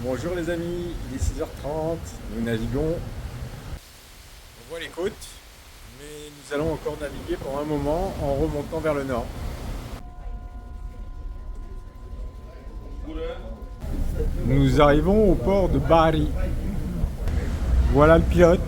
Bonjour les amis, il est 6h30, nous naviguons. On voit les côtes, mais nous allons encore naviguer pour un moment en remontant vers le nord. Nous arrivons au port de Bari. Voilà le pilote.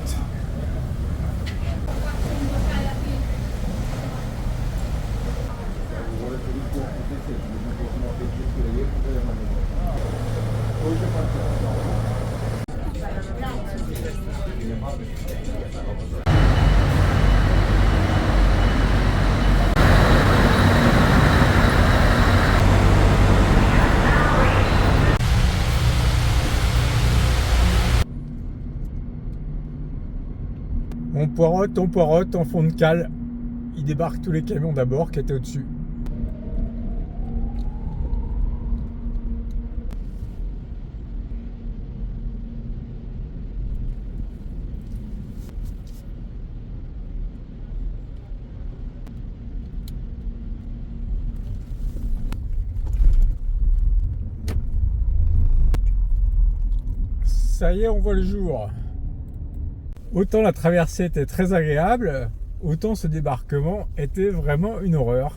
On poirote en fond de cale. Il débarque tous les camions d'abord qui étaient au-dessus. Ça y est, on voit le jour. Autant la traversée était très agréable, autant ce débarquement était vraiment une horreur.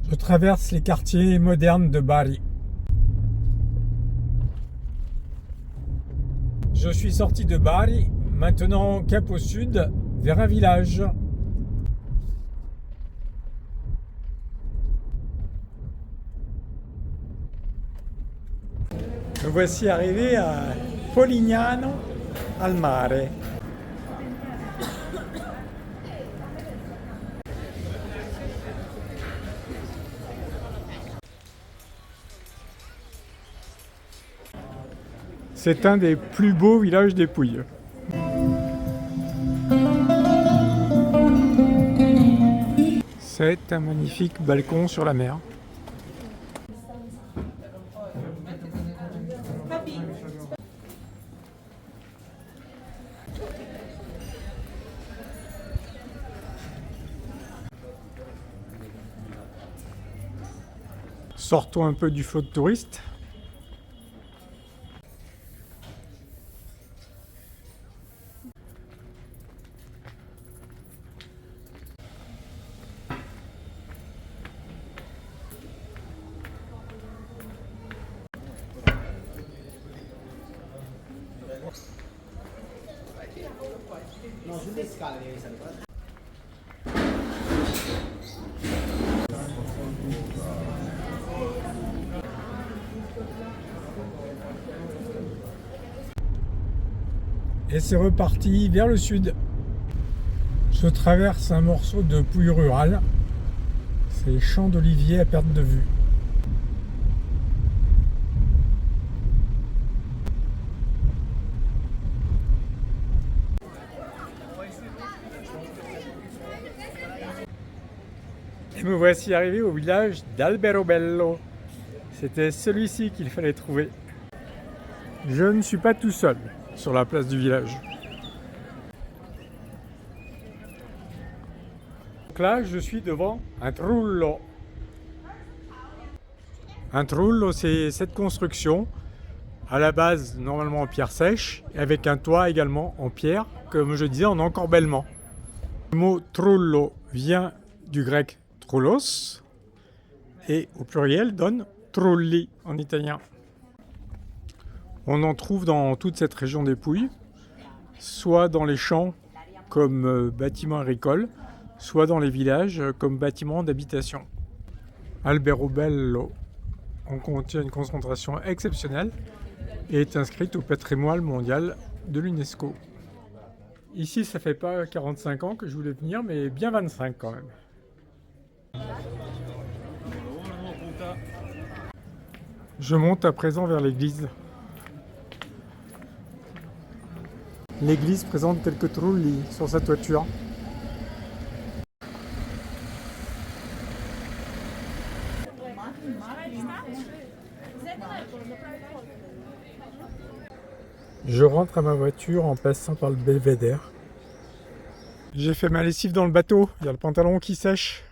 Je traverse les quartiers modernes de Bari. Je suis sorti de Bari, maintenant cap au sud, vers un village. Nous voici arrivés à Polignano al Mare. C'est un des plus beaux villages des Pouilles. C'est un magnifique balcon sur la mer. Sortons un peu du flot de touristes. Et c'est reparti vers le sud. Je traverse un morceau de Pouille rurale. C'est les champs d'oliviers à perte de vue. Et me voici arrivé au village d'Alberobello. C'était celui-ci qu'il fallait trouver. Je ne suis pas tout seul sur la place du village. Donc là, je suis devant un trullo. Un trullo, c'est cette construction, à la base normalement en pierre sèche, avec un toit également en pierre, comme je disais, en encorbellement. Le mot trullo vient du grec trullos, et au pluriel donne trulli en italien. On en trouve dans toute cette région des Pouilles, soit dans les champs comme bâtiments agricoles, soit dans les villages comme bâtiments d'habitation. Alberobello en contient une concentration exceptionnelle et est inscrite au patrimoine mondial de l'UNESCO. Ici, ça fait pas 45 ans que je voulais venir, mais bien 25 quand même. Je monte à présent vers l'église. L'église présente quelques trulli sur sa toiture. Je rentre à ma voiture en passant par le belvédère. J'ai fait ma lessive dans le bateau, il y a le pantalon qui sèche.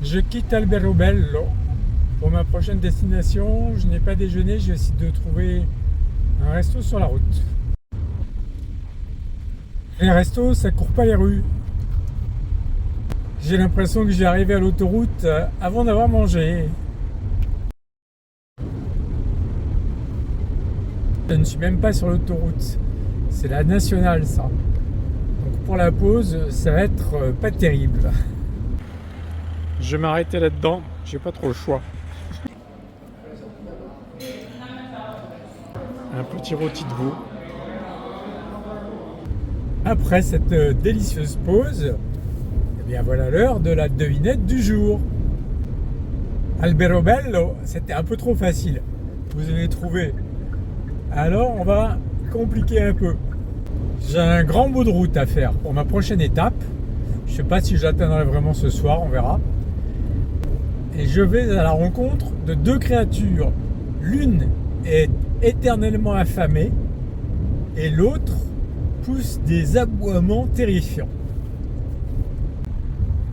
Je quitte Alberobello. Pour ma prochaine destination, je n'ai pas déjeuné, je vais essayer de trouver un resto sur la route. Les restos, ça court pas les rues. J'ai l'impression que j'ai arrivé à l'autoroute avant d'avoir mangé. Je ne suis même pas sur l'autoroute. C'est la nationale, ça. Donc pour la pause, ça va être pas terrible. Je vais m'arrêter là-dedans, j'ai pas trop le choix. Un petit rôti de veau. Après cette délicieuse pause, eh bien voilà l'heure de la devinette du jour. Alberobello, c'était un peu trop facile. Vous avez trouvé. Alors on va compliquer un peu. J'ai un grand bout de route à faire pour ma prochaine étape. Je ne sais pas si je l'atteindrai vraiment ce soir, on verra. Et je vais à la rencontre de deux créatures. L'une est éternellement affamée et l'autre pousse des aboiements terrifiants.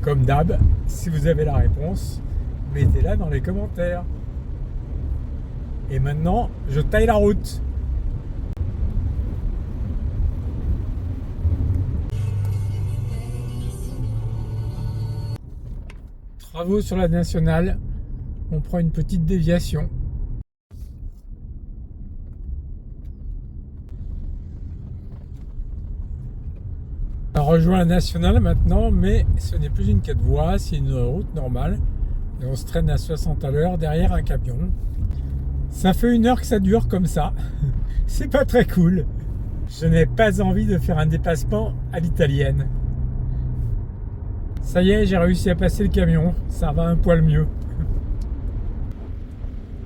Comme d'hab, si vous avez la réponse, mettez-la dans les commentaires. Et maintenant, je taille la route. Travaux sur la nationale, on prend une petite déviation. On rejoint la nationale maintenant, mais ce n'est plus une 4 voies, c'est une route normale. Et on se traîne à 60 à l'heure derrière un camion. Ça fait 1 heure que ça dure comme ça. C'est pas très cool. Je n'ai pas envie de faire un dépassement à l'italienne. Ça y est, j'ai réussi à passer le camion. Ça va un poil mieux.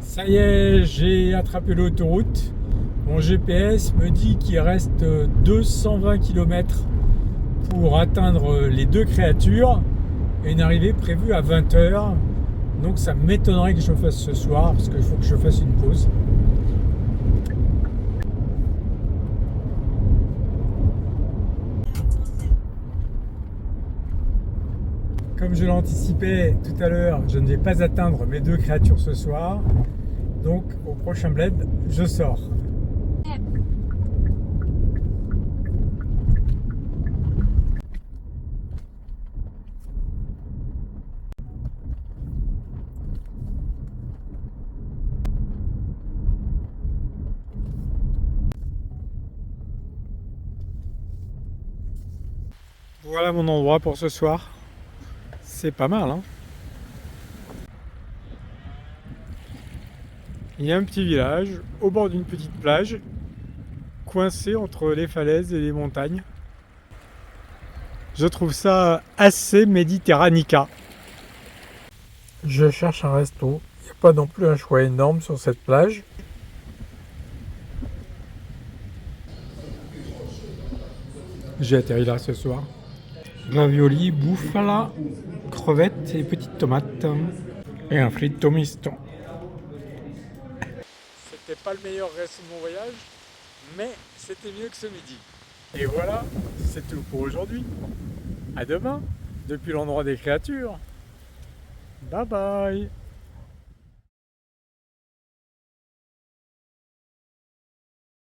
Ça y est, j'ai attrapé l'autoroute. Mon GPS me dit qu'il reste 220 km pour atteindre les deux créatures et une arrivée prévue à 20h. Donc ça m'étonnerait que je le fasse ce soir parce qu'il faut que je fasse une pause. Comme je l'anticipais tout à l'heure, je ne vais pas atteindre mes deux créatures ce soir. Donc au prochain bled, je sors. Voilà mon endroit pour ce soir. C'est pas mal, hein? Il y a un petit village au bord d'une petite plage, coincé entre les falaises et les montagnes. Je trouve ça assez méditerranica. Je cherche un resto. Il n'y a pas non plus un choix énorme sur cette plage. J'ai atterri là ce soir. Ravioli, bufala, crevettes et petites tomates. Et un fritto misto. C'était pas le meilleur resto de mon voyage, mais c'était mieux que ce midi. Et voilà, c'est tout pour aujourd'hui. À demain, depuis l'endroit des créatures. Bye bye.